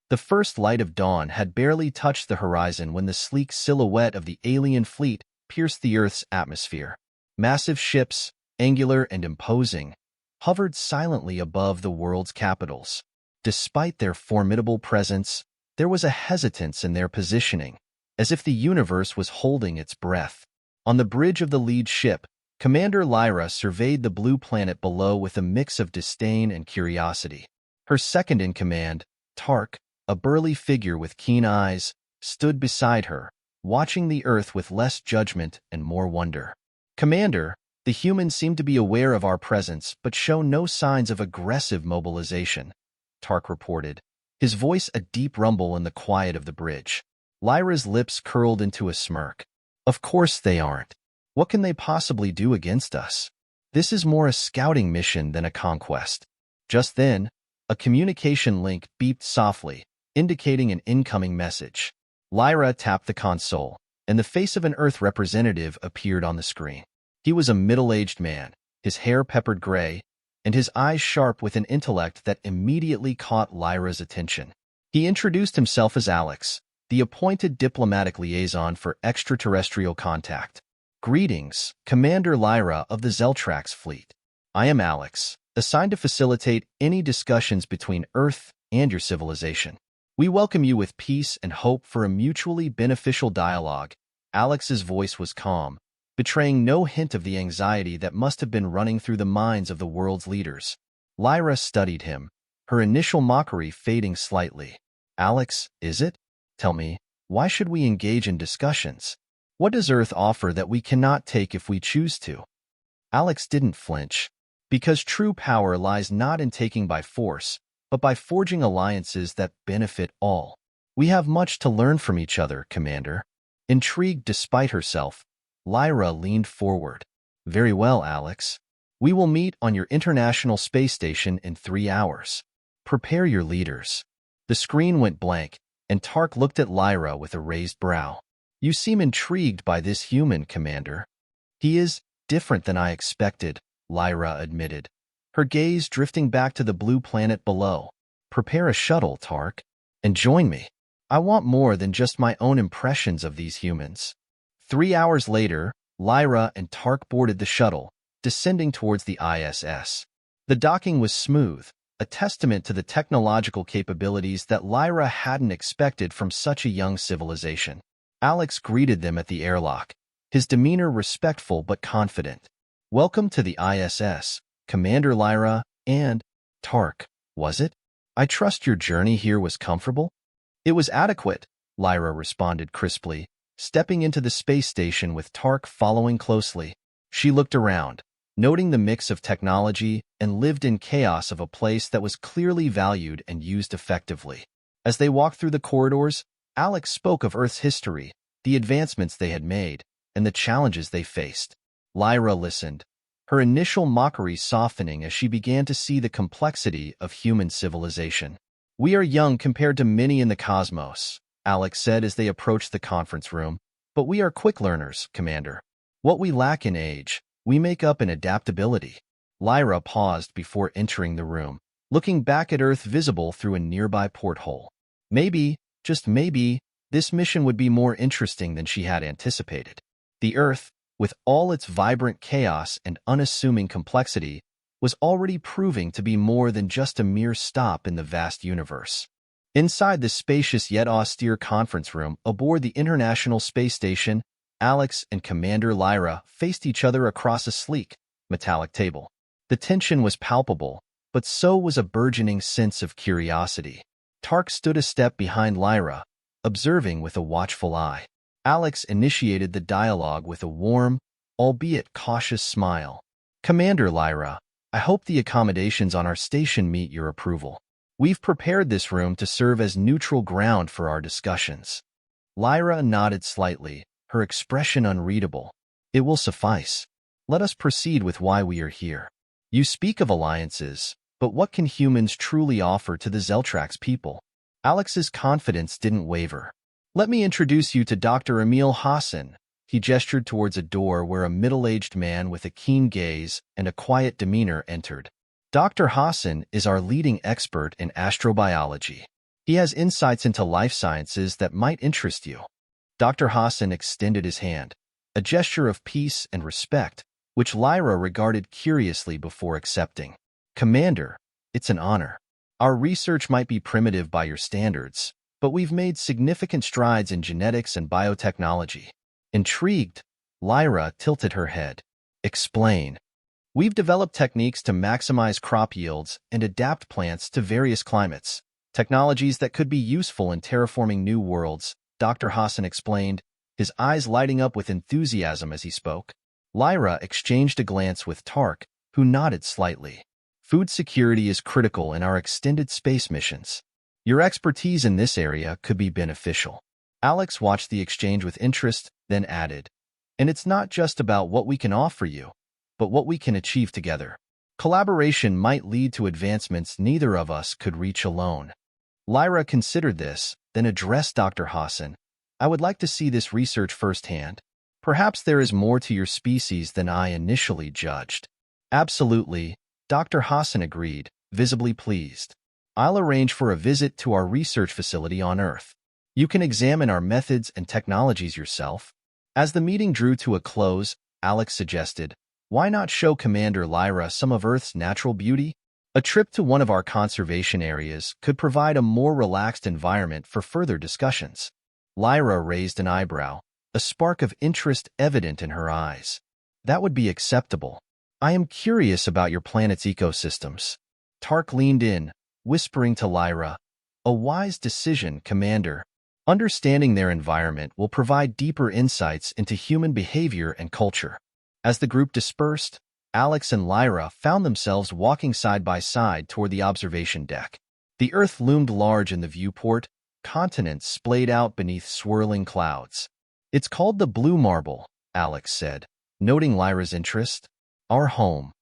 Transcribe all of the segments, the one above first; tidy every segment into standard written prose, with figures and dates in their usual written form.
The first light of dawn had barely touched the horizon when the sleek silhouette of the alien fleet pierced the Earth's atmosphere. Massive ships, angular and imposing, hovered silently above the world's capitals. Despite their formidable presence, there was a hesitance in their positioning, as if the universe was holding its breath. On the bridge of the lead ship, Commander Lyra surveyed the blue planet below with a mix of disdain and curiosity. Her second-in-command, Tark, a burly figure with keen eyes, stood beside her, watching the Earth with less judgment and more wonder. "Commander, the humans seem to be aware of our presence but show no signs of aggressive mobilization," Tark reported, his voice a deep rumble in the quiet of the bridge. Lyra's lips curled into a smirk. "Of course they aren't. What can they possibly do against us? This is more a scouting mission than a conquest." Just then, a communication link beeped softly, indicating an incoming message. Lyra tapped the console, and the face of an Earth representative appeared on the screen. He was a middle-aged man, his hair peppered gray, and his eyes sharp with an intellect that immediately caught Lyra's attention. He introduced himself as Alex, the appointed diplomatic liaison for extraterrestrial contact. "Greetings, Commander Lyra of the Zeltrax fleet. I am Alex, assigned to facilitate any discussions between Earth and your civilization. We welcome you with peace and hope for a mutually beneficial dialogue." Alex's voice was calm, betraying no hint of the anxiety that must have been running through the minds of the world's leaders. Lyra studied him, her initial mockery fading slightly. "Alex, is it? Tell me, why should we engage in discussions? What does Earth offer that we cannot take if we choose to?" Alex didn't flinch. "Because true power lies not in taking by force, but by forging alliances that benefit all. We have much to learn from each other, Commander." Intrigued despite herself, Lyra leaned forward. "Very well, Alex. We will meet on your International Space Station in 3 hours. Prepare your leaders." The screen went blank, and Tark looked at Lyra with a raised brow. "You seem intrigued by this human, Commander." "He is different than I expected," Lyra admitted, her gaze drifting back to the blue planet below. "Prepare a shuttle, Tark, and join me. I want more than just my own impressions of these humans." 3 hours later, Lyra and Tark boarded the shuttle, descending towards the ISS. The docking was smooth, a testament to the technological capabilities that Lyra hadn't expected from such a young civilization. Alex greeted them at the airlock, his demeanor respectful but confident. "Welcome to the ISS, Commander Lyra and Tark, was it? I trust your journey here was comfortable?" "It was adequate," Lyra responded crisply, stepping into the space station with Tark following closely. She looked around, noting the mix of technology and lived-in chaos of a place that was clearly valued and used effectively. As they walked through the corridors, Alex spoke of Earth's history, the advancements they had made, and the challenges they faced. Lyra listened, her initial mockery softening as she began to see the complexity of human civilization. "We are young compared to many in the cosmos," Alex said as they approached the conference room, "but we are quick learners, Commander. What we lack in age, we make up in adaptability." Lyra paused before entering the room, looking back at Earth visible through a nearby porthole. Maybe, just maybe, this mission would be more interesting than she had anticipated. The Earth, with all its vibrant chaos and unassuming complexity, was already proving to be more than just a mere stop in the vast universe. Inside the spacious yet austere conference room aboard the International Space Station, Alex and Commander Lyra faced each other across a sleek, metallic table. The tension was palpable, but so was a burgeoning sense of curiosity. Tark stood a step behind Lyra, observing with a watchful eye. Alex initiated the dialogue with a warm, albeit cautious smile. "Commander Lyra, I hope the accommodations on our station meet your approval. We've prepared this room to serve as neutral ground for our discussions." Lyra nodded slightly, her expression unreadable. "It will suffice. Let us proceed with why we are here. You speak of alliances, but what can humans truly offer to the Zeltrax people?" Alex's confidence didn't waver. "Let me introduce you to Dr. Emil Hassan." He gestured towards a door where a middle-aged man with a keen gaze and a quiet demeanor entered. "Dr. Hassan is our leading expert in astrobiology. He has insights into life sciences that might interest you. Dr. Hassan extended his hand, a gesture of peace and respect, which Lyra regarded curiously before accepting. Commander, it's an honor. Our research might be primitive by your standards, but we've made significant strides in genetics and biotechnology. Intrigued, Lyra tilted her head. Explain. We've developed techniques to maximize crop yields and adapt plants to various climates, technologies that could be useful in terraforming new worlds, Dr. Hassan explained, his eyes lighting up with enthusiasm as he spoke. Lyra exchanged a glance with Tark, who nodded slightly. Food security is critical in our extended space missions. Your expertise in this area could be beneficial. Alex watched the exchange with interest, then added, and it's not just about what we can offer you, but what we can achieve together. Collaboration might lead to advancements neither of us could reach alone. Lyra considered this, then addressed Dr. Hassan. I would like to see this research firsthand. Perhaps there is more to your species than I initially judged. Absolutely, Dr. Hassan agreed, visibly pleased. I'll arrange for a visit to our research facility on Earth. You can examine our methods and technologies yourself. As the meeting drew to a close, Alex suggested, why not show Commander Lyra some of Earth's natural beauty? A trip to one of our conservation areas could provide a more relaxed environment for further discussions. Lyra raised an eyebrow, a spark of interest evident in her eyes. That would be acceptable. I am curious about your planet's ecosystems. Tark leaned in, whispering to Lyra, a wise decision, Commander. Understanding their environment will provide deeper insights into human behavior and culture. As the group dispersed, Alex and Lyra found themselves walking side by side toward the observation deck. The Earth loomed large in the viewport, continents splayed out beneath swirling clouds. It's called the Blue Marble, Alex said, noting Lyra's interest. Our home.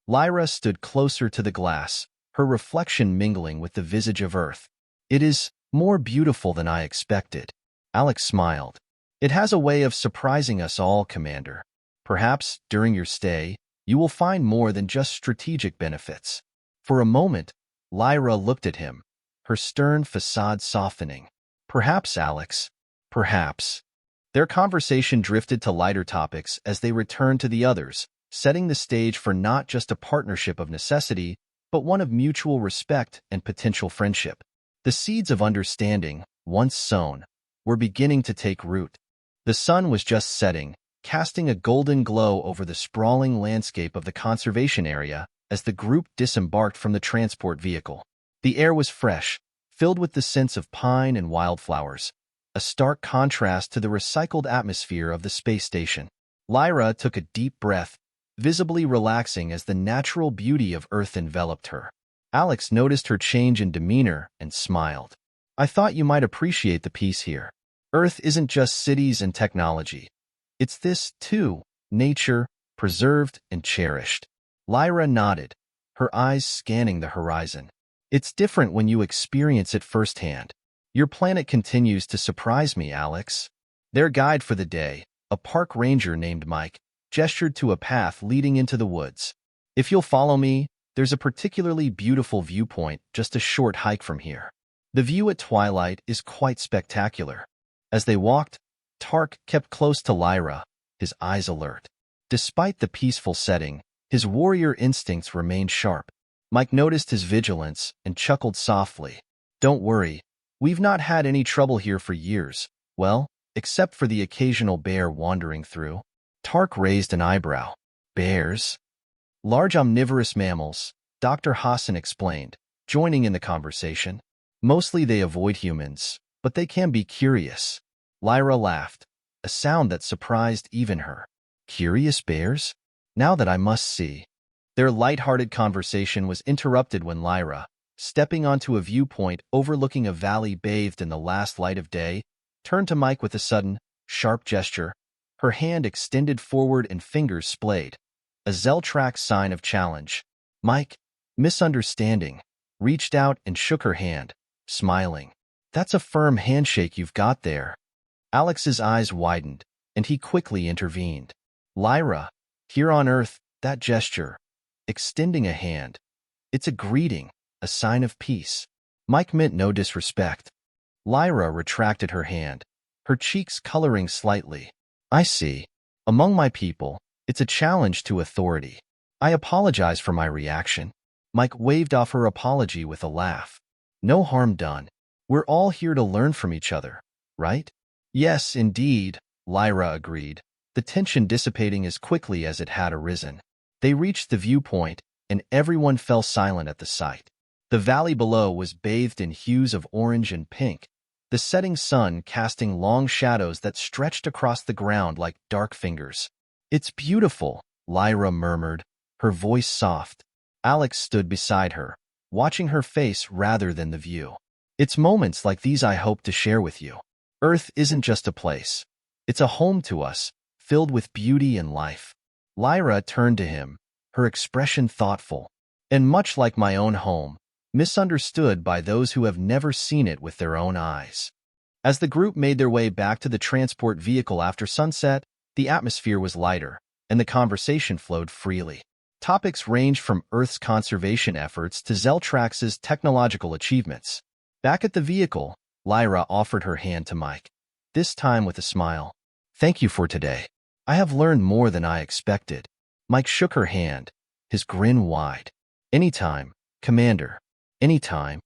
Lyra stood closer to the glass, her reflection mingling with the visage of Earth. It is more beautiful than I expected. Alex smiled. It has a way of surprising us all, Commander. Perhaps, during your stay, you will find more than just strategic benefits. For a moment, Lyra looked at him, her stern facade softening. Perhaps, Alex. Perhaps. Their conversation drifted to lighter topics as they returned to the others, setting the stage for not just a partnership of necessity, but one of mutual respect and potential friendship. The seeds of understanding, once sown, were beginning to take root. The sun was just setting, casting a golden glow over the sprawling landscape of the conservation area as the group disembarked from the transport vehicle. The air was fresh, filled with the scents of pine and wildflowers, a stark contrast to the recycled atmosphere of the space station. Lyra took a deep breath, visibly relaxing as the natural beauty of Earth enveloped her. Alex noticed her change in demeanor and smiled. I thought you might appreciate the peace here. Earth isn't just cities and technology. It's this, too, nature, preserved and cherished. Lyra nodded, her eyes scanning the horizon. It's different when you experience it firsthand. Your planet continues to surprise me, Alex. Their guide for the day, a park ranger named Mike, gestured to a path leading into the woods. If you'll follow me, there's a particularly beautiful viewpoint just a short hike from here. The view at twilight is quite spectacular. As they walked, Tark kept close to Lyra, his eyes alert. Despite the peaceful setting, his warrior instincts remained sharp. Mike noticed his vigilance and chuckled softly. Don't worry, we've not had any trouble here for years. Well, except for the occasional bear wandering through. Tark raised an eyebrow. Bears? Large omnivorous mammals, Dr. Hassan explained, joining in the conversation. Mostly they avoid humans, but they can be curious. Lyra laughed, a sound that surprised even her. Curious bears? Now that I must see. Their light-hearted conversation was interrupted when Lyra, stepping onto a viewpoint overlooking a valley bathed in the last light of day, turned to Mike with a sudden, sharp gesture, her hand extended forward and fingers splayed, a Zeltrax sign of challenge. Mike, misunderstanding, reached out and shook her hand, smiling. That's a firm handshake you've got there. Alex's eyes widened, and he quickly intervened. Lyra, here on Earth, that gesture, extending a hand. It's a greeting, a sign of peace. Mike meant no disrespect. Lyra retracted her hand, her cheeks coloring slightly. I see. Among my people, it's a challenge to authority. I apologize for my reaction. Mike waved off her apology with a laugh. No harm done. We're all here to learn from each other, right? Yes, indeed, Lyra agreed, the tension dissipating as quickly as it had arisen. They reached the viewpoint, and everyone fell silent at the sight. The valley below was bathed in hues of orange and pink, the setting sun casting long shadows that stretched across the ground like dark fingers. It's beautiful, Lyra murmured, her voice soft. Alex stood beside her, watching her face rather than the view. It's moments like these I hope to share with you. Earth isn't just a place. It's a home to us, filled with beauty and life. Lyra turned to him, her expression thoughtful. And much like my own home, misunderstood by those who have never seen it with their own eyes. As the group made their way back to the transport vehicle after sunset, the atmosphere was lighter, and the conversation flowed freely. Topics ranged from Earth's conservation efforts to Zeltrax's technological achievements. Back at the vehicle, Lyra offered her hand to Mike, this time with a smile. Thank you for today. I have learned more than I expected. Mike shook her hand, his grin wide. Anytime, Commander. Anytime.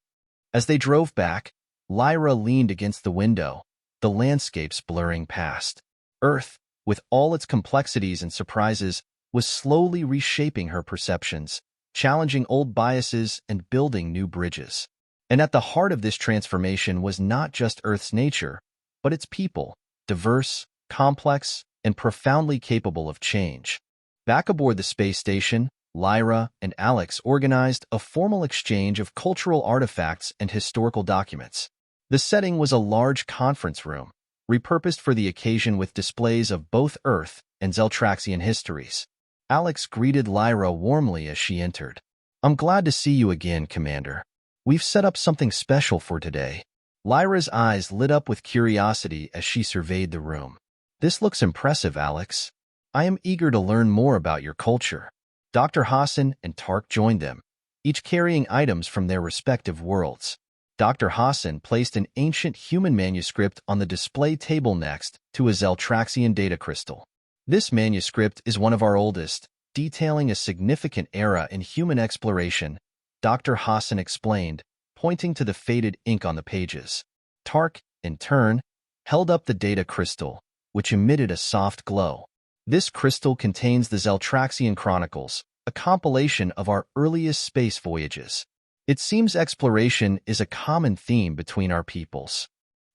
As they drove back, Lyra leaned against the window, the landscapes blurring past. Earth, with all its complexities and surprises, was slowly reshaping her perceptions, challenging old biases and building new bridges. And at the heart of this transformation was not just Earth's nature, but its people, diverse, complex, and profoundly capable of change. Back aboard the space station, Lyra and Alex organized a formal exchange of cultural artifacts and historical documents. The setting was a large conference room, repurposed for the occasion with displays of both Earth and Zeltraxian histories. Alex greeted Lyra warmly as she entered. I'm glad to see you again, Commander. We've set up something special for today. Lyra's eyes lit up with curiosity as she surveyed the room. This looks impressive, Alex. I am eager to learn more about your culture. Dr. Hassan and Tark joined them, each carrying items from their respective worlds. Dr. Hassan placed an ancient human manuscript on the display table next to a Zeltraxian data crystal. This manuscript is one of our oldest, detailing a significant era in human exploration, Dr. Hassan explained, pointing to the faded ink on the pages. Tark, in turn, held up the data crystal, which emitted a soft glow. This crystal contains the Zeltraxian Chronicles, a compilation of our earliest space voyages. It seems exploration is a common theme between our peoples.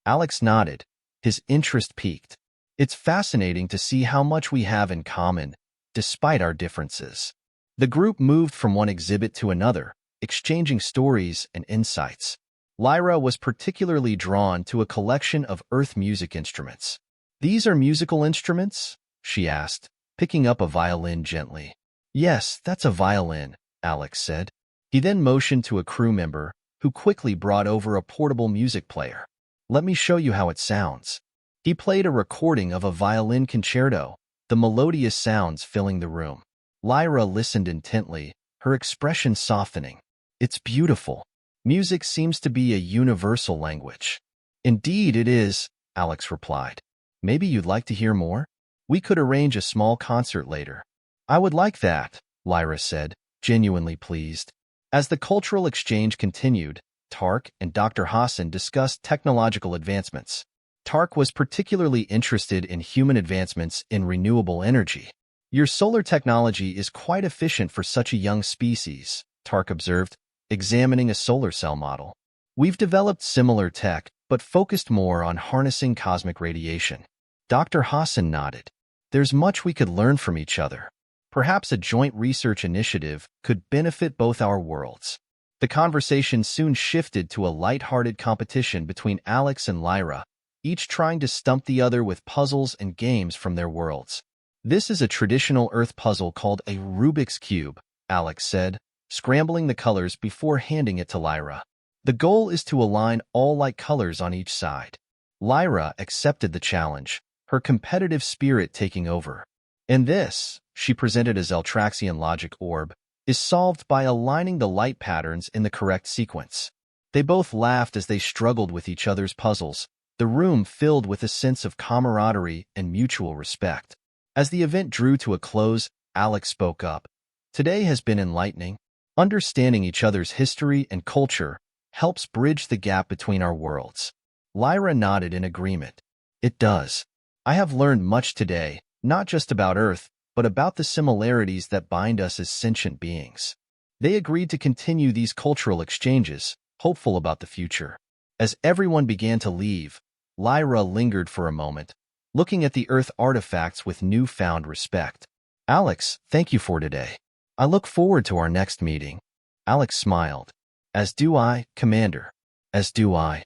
Alex nodded, his interest piqued. It's fascinating to see how much we have in common, despite our differences. The group moved from one exhibit to another, exchanging stories and insights. Lyra was particularly drawn to a collection of Earth music instruments. These are musical instruments? She asked, picking up a violin gently. Yes, that's a violin, Alex said. He then motioned to a crew member, who quickly brought over a portable music player. Let me show you how it sounds. He played a recording of a violin concerto, the melodious sounds filling the room. Lyra listened intently, her expression softening. It's beautiful. Music seems to be a universal language. Indeed it is, Alex replied. Maybe you'd like to hear more? We could arrange a small concert later. I would like that, Lyra said, genuinely pleased. As the cultural exchange continued, Tark and Dr. Hassan discussed technological advancements. Tark was particularly interested in human advancements in renewable energy. Your solar technology is quite efficient for such a young species, Tark observed, examining a solar cell model. We've developed similar tech, but focused more on harnessing cosmic radiation. Dr. Hassan nodded. There's much we could learn from each other. Perhaps a joint research initiative could benefit both our worlds. The conversation soon shifted to a light-hearted competition between Alex and Lyra, each trying to stump the other with puzzles and games from their worlds. This is a traditional Earth puzzle called a Rubik's Cube, Alex said, scrambling the colors before handing it to Lyra. The goal is to align all light colors on each side. Lyra accepted the challenge, her competitive spirit taking over. And this, she presented a Zeltraxian logic orb, is solved by aligning the light patterns in the correct sequence. They both laughed as they struggled with each other's puzzles, the room filled with a sense of camaraderie and mutual respect. As the event drew to a close, Alex spoke up. Today has been enlightening. Understanding each other's history and culture helps bridge the gap between our worlds. Lyra nodded in agreement. It does. I have learned much today, not just about Earth, but about the similarities that bind us as sentient beings. They agreed to continue these cultural exchanges, hopeful about the future. As everyone began to leave, Lyra lingered for a moment, looking at the Earth artifacts with newfound respect. Alex, thank you for today. I look forward to our next meeting. Alex smiled. As do I, Commander. As do I.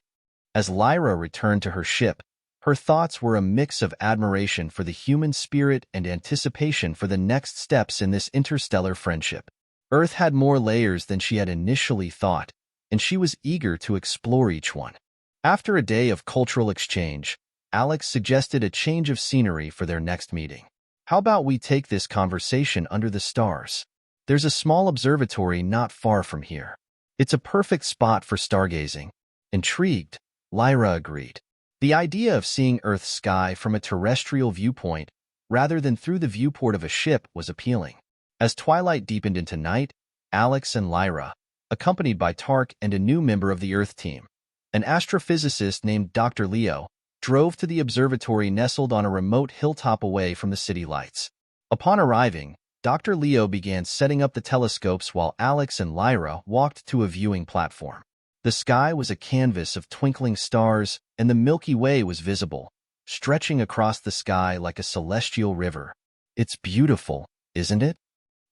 As Lyra returned to her ship, her thoughts were a mix of admiration for the human spirit and anticipation for the next steps in this interstellar friendship. Earth had more layers than she had initially thought, and she was eager to explore each one. After a day of cultural exchange, Alex suggested a change of scenery for their next meeting. How about we take this conversation under the stars? There's a small observatory not far from here. It's a perfect spot for stargazing. Intrigued, Lyra agreed. The idea of seeing Earth's sky from a terrestrial viewpoint rather than through the viewport of a ship was appealing. As twilight deepened into night, Alex and Lyra, accompanied by Tark and a new member of the Earth team, an astrophysicist named Dr. Leo, drove to the observatory nestled on a remote hilltop away from the city lights. Upon arriving, Dr. Leo began setting up the telescopes while Alex and Lyra walked to a viewing platform. The sky was a canvas of twinkling stars, and the Milky Way was visible, stretching across the sky like a celestial river. It's beautiful, isn't it?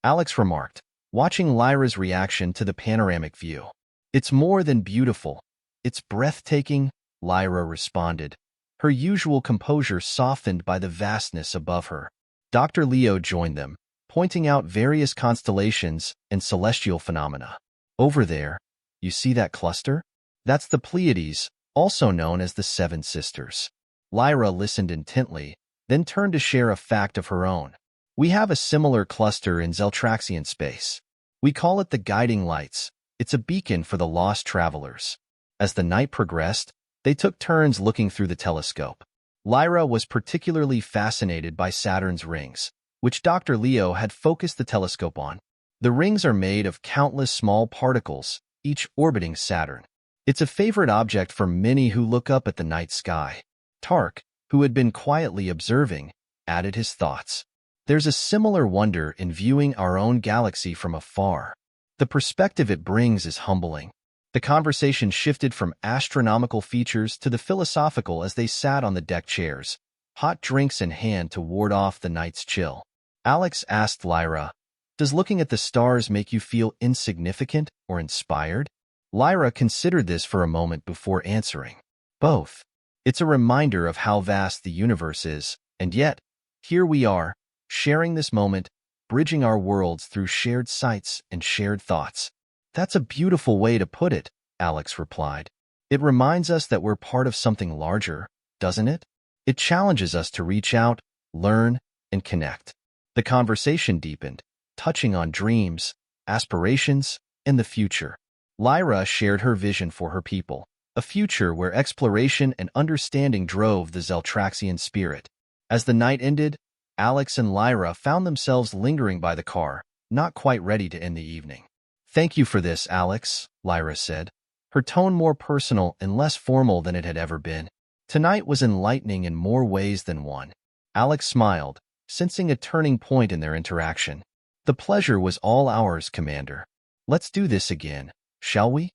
Alex remarked, watching Lyra's reaction to the panoramic view. It's more than beautiful. It's breathtaking, Lyra responded, her usual composure softened by the vastness above her. Dr. Leo joined them, pointing out various constellations and celestial phenomena. Over there, you see that cluster? That's the Pleiades, also known as the Seven Sisters. Lyra listened intently, then turned to share a fact of her own. We have a similar cluster in Zeltraxian space. We call it the Guiding Lights. It's a beacon for the lost travelers. As the night progressed, they took turns looking through the telescope. Lyra was particularly fascinated by Saturn's rings, which Dr. Leo had focused the telescope on. The rings are made of countless small particles, each orbiting Saturn. It's a favorite object for many who look up at the night sky. Tark, who had been quietly observing, added his thoughts. There's a similar wonder in viewing our own galaxy from afar. The perspective it brings is humbling. The conversation shifted from astronomical features to the philosophical as they sat on the deck chairs, hot drinks in hand to ward off the night's chill. Alex asked Lyra, "Does looking at the stars make you feel insignificant or inspired?" Lyra considered this for a moment before answering. Both. It's a reminder of how vast the universe is, and yet, here we are, sharing this moment, bridging our worlds through shared sights and shared thoughts. That's a beautiful way to put it, Alex replied. It reminds us that we're part of something larger, doesn't it? It challenges us to reach out, learn, and connect. The conversation deepened, touching on dreams, aspirations, and the future. Lyra shared her vision for her people, a future where exploration and understanding drove the Zeltraxian spirit. As the night ended, Alex and Lyra found themselves lingering by the car, not quite ready to end the evening. "Thank you for this, Alex," Lyra said, her tone more personal and less formal than it had ever been. Tonight was enlightening in more ways than one. Alex smiled, sensing a turning point in their interaction. "The pleasure was all ours, Commander. Let's do this again, shall we?"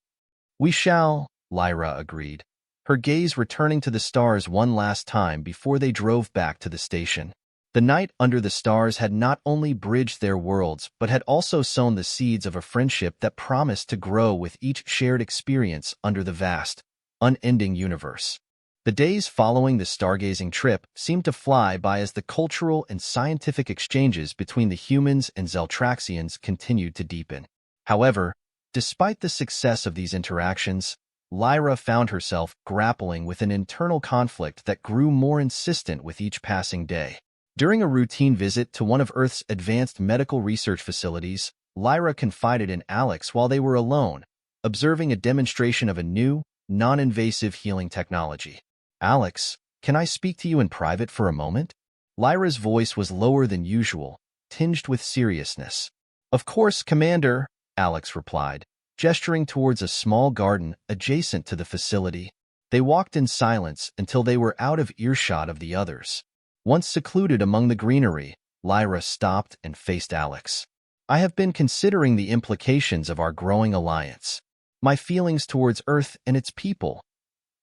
"We shall," Lyra agreed, her gaze returning to the stars one last time before they drove back to the station. The night under the stars had not only bridged their worlds but had also sown the seeds of a friendship that promised to grow with each shared experience under the vast, unending universe. The days following the stargazing trip seemed to fly by as the cultural and scientific exchanges between the humans and Zeltraxians continued to deepen. However, despite the success of these interactions, Lyra found herself grappling with an internal conflict that grew more insistent with each passing day. During a routine visit to one of Earth's advanced medical research facilities, Lyra confided in Alex while they were alone, observing a demonstration of a new, non-invasive healing technology. Alex, can I speak to you in private for a moment? Lyra's voice was lower than usual, tinged with seriousness. Of course, Commander, Alex replied, gesturing towards a small garden adjacent to the facility. They walked in silence until they were out of earshot of the others. Once secluded among the greenery, Lyra stopped and faced Alex. I have been considering the implications of our growing alliance. My feelings towards Earth and its people.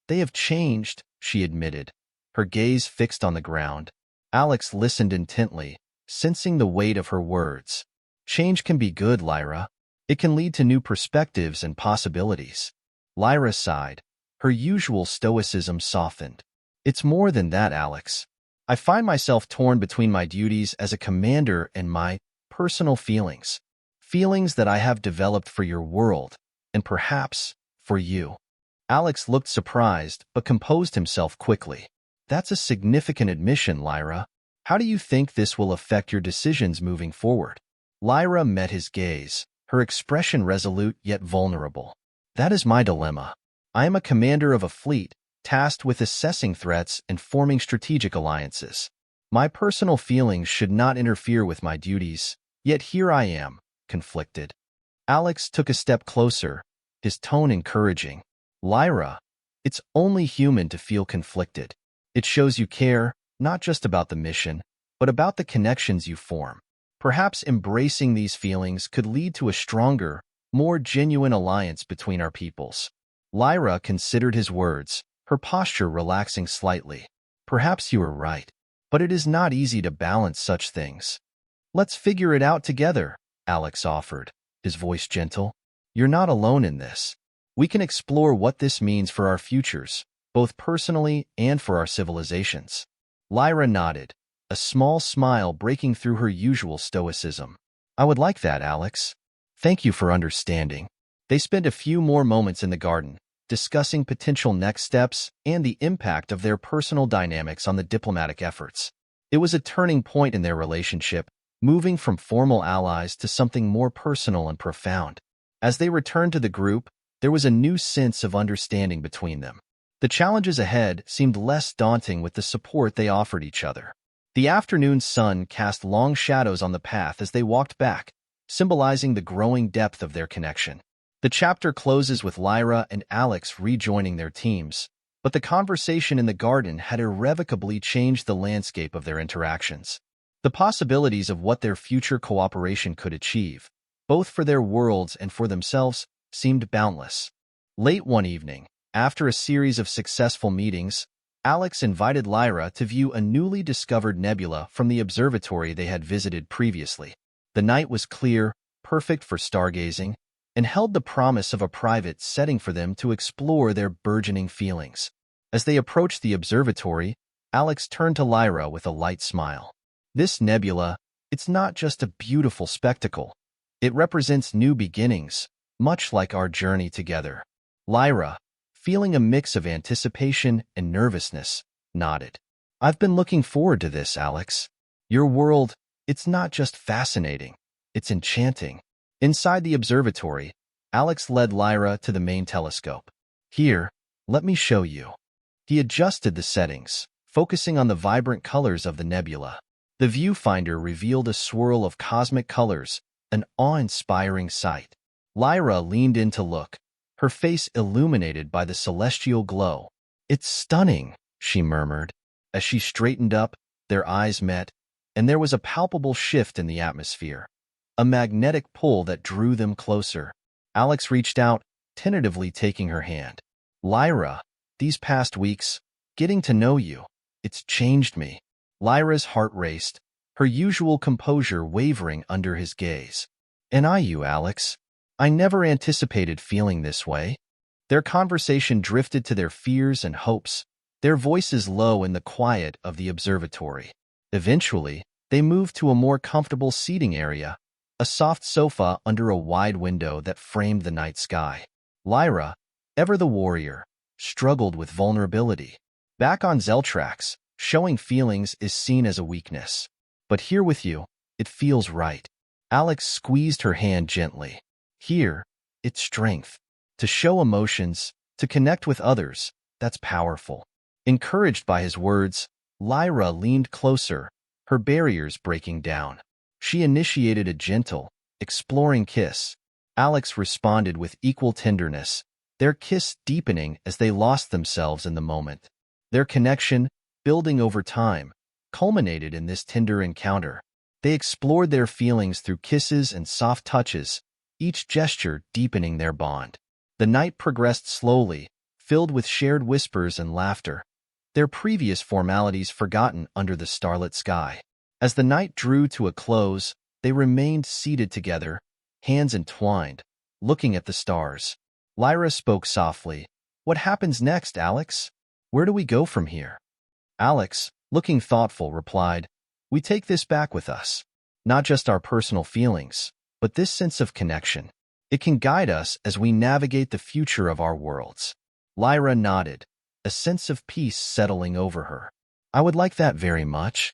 They have changed, she admitted, her gaze fixed on the ground. Alex listened intently, sensing the weight of her words. Change can be good, Lyra. It can lead to new perspectives and possibilities. Lyra sighed. Her usual stoicism softened. It's more than that, Alex. I find myself torn between my duties as a commander and my personal feelings. Feelings that I have developed for your world, and perhaps for you. Alex looked surprised, but composed himself quickly. That's a significant admission, Lyra. How do you think this will affect your decisions moving forward? Lyra met his gaze, her expression resolute yet vulnerable. That is my dilemma. I am a commander of a fleet, tasked with assessing threats and forming strategic alliances. My personal feelings should not interfere with my duties, yet here I am, conflicted. Alex took a step closer, his tone encouraging. Lyra, it's only human to feel conflicted. It shows you care, not just about the mission, but about the connections you form. Perhaps embracing these feelings could lead to a stronger, more genuine alliance between our peoples. Lyra considered his words, her posture relaxing slightly. Perhaps you are right, but it is not easy to balance such things. Let's figure it out together, Alex offered, his voice gentle. You're not alone in this. We can explore what this means for our futures, both personally and for our civilizations. Lyra nodded, a small smile breaking through her usual stoicism. I would like that, Alex. Thank you for understanding. They spent a few more moments in the garden, discussing potential next steps and the impact of their personal dynamics on the diplomatic efforts. It was a turning point in their relationship, moving from formal allies to something more personal and profound. As they returned to the group, there was a new sense of understanding between them. The challenges ahead seemed less daunting with the support they offered each other. The afternoon sun cast long shadows on the path as they walked back, symbolizing the growing depth of their connection. The chapter closes with Lyra and Alex rejoining their teams, but the conversation in the garden had irrevocably changed the landscape of their interactions. The possibilities of what their future cooperation could achieve, both for their worlds and for themselves, seemed boundless. Late one evening, after a series of successful meetings, Alex invited Lyra to view a newly discovered nebula from the observatory they had visited previously. The night was clear, perfect for stargazing, and held the promise of a private setting for them to explore their burgeoning feelings. As they approached the observatory, Alex turned to Lyra with a light smile. This nebula, it's not just a beautiful spectacle. It represents new beginnings, much like our journey together. Lyra, feeling a mix of anticipation and nervousness, nodded. I've been looking forward to this, Alex. Your world, it's not just fascinating, it's enchanting. Inside the observatory, Alex led Lyra to the main telescope. Here, let me show you. He adjusted the settings, focusing on the vibrant colors of the nebula. The viewfinder revealed a swirl of cosmic colors, an awe-inspiring sight. Lyra leaned in to look, her face illuminated by the celestial glow. It's stunning, she murmured. As she straightened up, their eyes met, and there was a palpable shift in the atmosphere, a magnetic pull that drew them closer. Alex reached out, tentatively taking her hand. Lyra, these past weeks, getting to know you, it's changed me. Lyra's heart raced, her usual composure wavering under his gaze. And you, Alex? I never anticipated feeling this way. Their conversation drifted to their fears and hopes, their voices low in the quiet of the observatory. Eventually, they moved to a more comfortable seating area, a soft sofa under a wide window that framed the night sky. Lyra, ever the warrior, struggled with vulnerability. Back on Zeltrax, showing feelings is seen as a weakness. But here with you, it feels right. Alex squeezed her hand gently. Here, it's strength. To show emotions, to connect with others, that's powerful. Encouraged by his words, Lyra leaned closer, her barriers breaking down. She initiated a gentle, exploring kiss. Alex responded with equal tenderness, their kiss deepening as they lost themselves in the moment. Their connection, building over time, culminated in this tender encounter. They explored their feelings through kisses and soft touches, each gesture deepening their bond. The night progressed slowly, filled with shared whispers and laughter, their previous formalities forgotten under the starlit sky. As the night drew to a close, they remained seated together, hands entwined, looking at the stars. Lyra spoke softly. "What happens next, Alex? Where do we go from here?" Alex, looking thoughtful, replied, "We take this back with us. Not just our personal feelings, but this sense of connection. It can guide us as we navigate the future of our worlds." Lyra nodded, a sense of peace settling over her. "I would like that very much."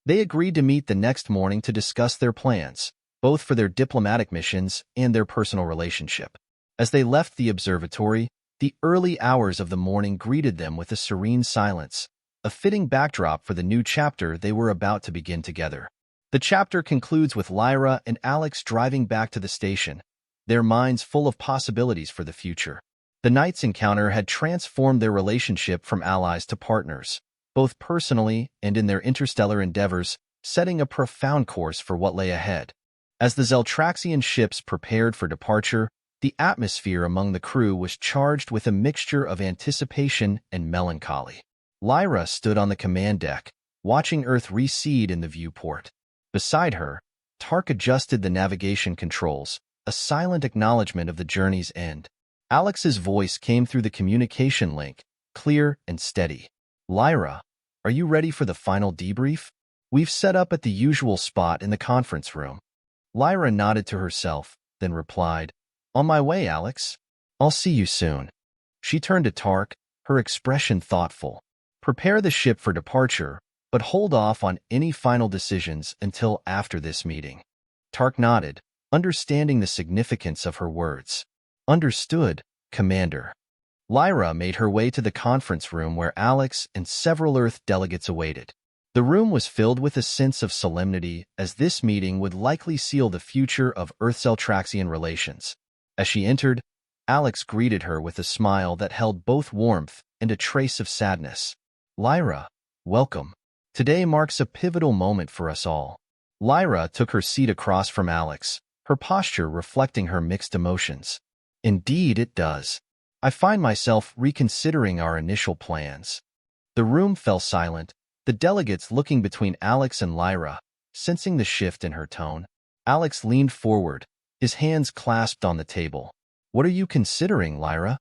They agreed to meet the next morning to discuss their plans, both for their diplomatic missions and their personal relationship. As they left the observatory, the early hours of the morning greeted them with a serene silence, a fitting backdrop for the new chapter they were about to begin together. The chapter concludes with Lyra and Alex driving back to the station, their minds full of possibilities for the future. The night's encounter had transformed their relationship from allies to partners, both personally and in their interstellar endeavors, setting a profound course for what lay ahead. As the Zeltraxian ships prepared for departure, the atmosphere among the crew was charged with a mixture of anticipation and melancholy. Lyra stood on the command deck, watching Earth recede in the viewport. Beside her, Tark adjusted the navigation controls, a silent acknowledgement of the journey's end. Alex's voice came through the communication link, clear and steady. "Lyra, are you ready for the final debrief? We've set up at the usual spot in the conference room." Lyra nodded to herself, then replied, "On my way, Alex. I'll see you soon." She turned to Tark, her expression thoughtful. "Prepare the ship for departure, but hold off on any final decisions until after this meeting." Tark nodded, understanding the significance of her words. "Understood, Commander." Lyra made her way to the conference room where Alex and several Earth delegates awaited. The room was filled with a sense of solemnity, as this meeting would likely seal the future of Earth-Zeltraxian relations. As she entered, Alex greeted her with a smile that held both warmth and a trace of sadness. "Lyra, welcome. Today marks a pivotal moment for us all." Lyra took her seat across from Alex, her posture reflecting her mixed emotions. "Indeed it does. I find myself reconsidering our initial plans." The room fell silent, the delegates looking between Alex and Lyra, sensing the shift in her tone. Alex leaned forward, his hands clasped on the table. "What are you considering, Lyra?"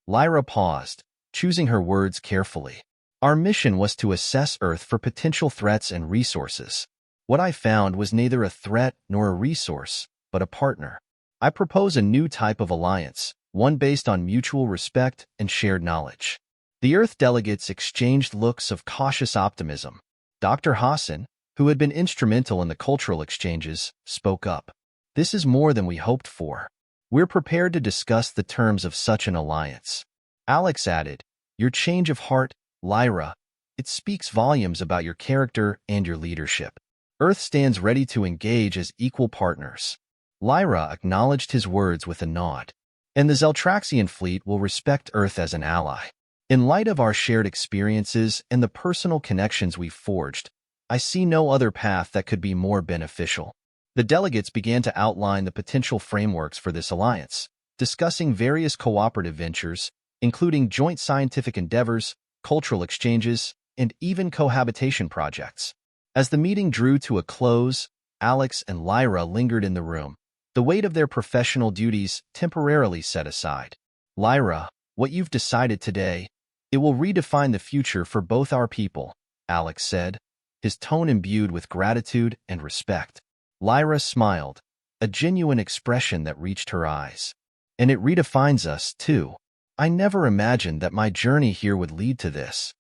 Lyra paused, choosing her words carefully. "Our mission was to assess Earth for potential threats and resources. What I found was neither a threat nor a resource, but a partner. I propose a new type of alliance, one based on mutual respect and shared knowledge." The Earth delegates exchanged looks of cautious optimism. Dr. Hassan, who had been instrumental in the cultural exchanges, spoke up. "This is more than we hoped for. We're prepared to discuss the terms of such an alliance." Alex added, "Your change of heart, Lyra, it speaks volumes about your character and your leadership. Earth stands ready to engage as equal partners." Lyra acknowledged his words with a nod. "And the Zeltraxian fleet will respect Earth as an ally. In light of our shared experiences and the personal connections we've forged, I see no other path that could be more beneficial." The delegates began to outline the potential frameworks for this alliance, discussing various cooperative ventures, including joint scientific endeavors, cultural exchanges, and even cohabitation projects. As the meeting drew to a close, Alex and Lyra lingered in the room, the weight of their professional duties temporarily set aside. "Lyra, what you've decided today, it will redefine the future for both our people," Alex said, his tone imbued with gratitude and respect. Lyra smiled, a genuine expression that reached her eyes. "And it redefines us, too. I never imagined that my journey here would lead to this."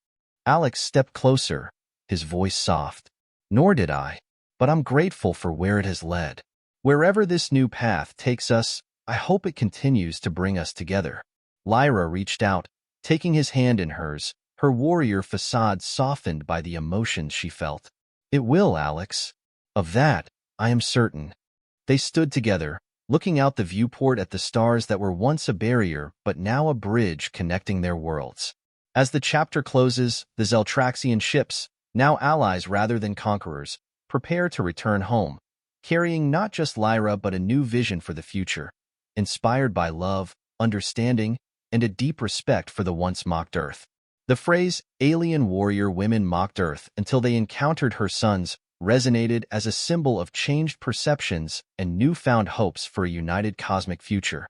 Alex stepped closer, his voice soft. "Nor did I, but I'm grateful for where it has led. Wherever this new path takes us, I hope it continues to bring us together. Lyra reached out, taking his hand in hers, her warrior facade softened by the emotions she felt. It will, Alex. Of that, I am certain. They stood together, looking out the viewport at the stars that were once a barrier but now a bridge connecting their worlds. As the chapter closes, the Zeltraxian ships, now allies rather than conquerors, prepare to return home, carrying not just Lyra but a new vision for the future, inspired by love, understanding, and a deep respect for the once mocked Earth. The phrase, alien warrior women mocked Earth until they encountered her sons, resonated as a symbol of changed perceptions and newfound hopes for a united cosmic future.